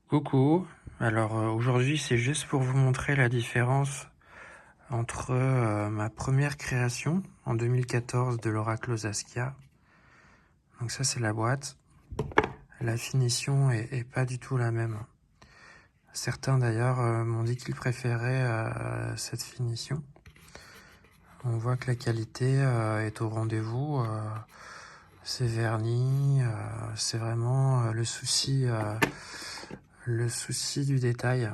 Coucou, alors aujourd'hui c'est juste pour vous montrer la différence entre ma première création en 2014 de l'Oracle Saskia. Donc ça c'est la boîte, la finition est pas du tout la même. Certains d'ailleurs m'ont dit qu'ils préféraient cette finition. On voit que la qualité est au rendez-vous, c'est verni, c'est vraiment le souci du détail.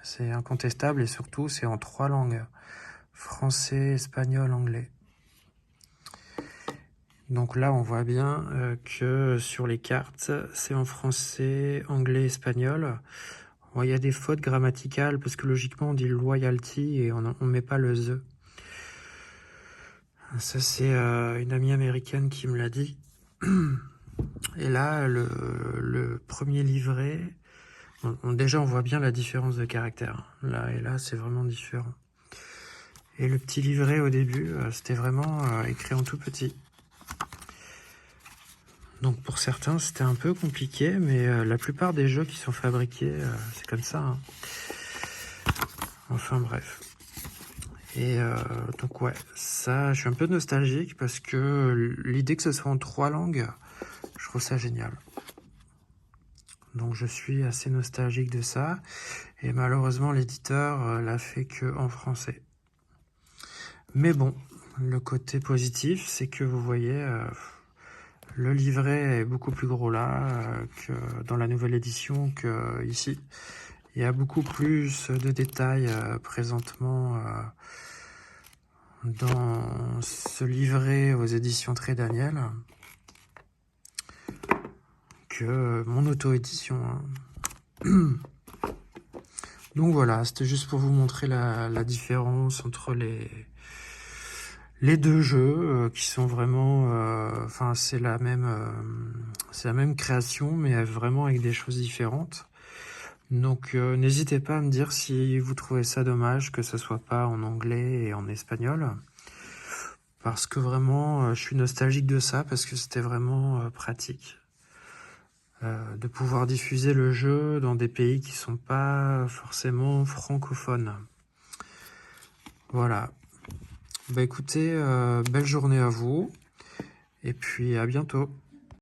C'est incontestable et surtout c'est en 3 langues. Français, espagnol, anglais. Donc là on voit bien que sur les cartes c'est en français, anglais, espagnol. Bon, il y a des fautes grammaticales parce que logiquement on dit loyalty et on ne met pas le the. Ça c'est une amie américaine qui me l'a dit. Et là le premier livret, déjà on voit bien la différence de caractère. Là et là c'est vraiment différent. Et le petit livret au début, c'était vraiment écrit en tout petit. Donc pour certains, c'était un peu compliqué, mais la plupart des jeux qui sont fabriqués, c'est comme ça. Hein. Enfin bref. Et donc ouais, ça, je suis un peu nostalgique parce que l'idée que ce soit en 3 langues, je trouve ça génial. Donc je suis assez nostalgique de ça. Et malheureusement, l'éditeur l'a fait que en français. Mais bon, le côté positif, c'est que vous voyez, le livret est beaucoup plus gros là que dans la nouvelle édition que ici. Il y a beaucoup plus de détails présentement dans ce livret aux éditions Très Daniel que mon auto-édition. Hein. Donc voilà, c'était juste pour vous montrer la différence entre les deux jeux qui sont vraiment... Enfin, c'est la même création, mais vraiment avec des choses différentes. Donc n'hésitez pas à me dire si vous trouvez ça dommage que ce soit pas en anglais et en espagnol. Parce que vraiment, je suis nostalgique de ça, parce que c'était vraiment pratique. De pouvoir diffuser le jeu dans des pays qui sont pas forcément francophones. Voilà. Bah écoutez, belle journée à vous, et puis à bientôt.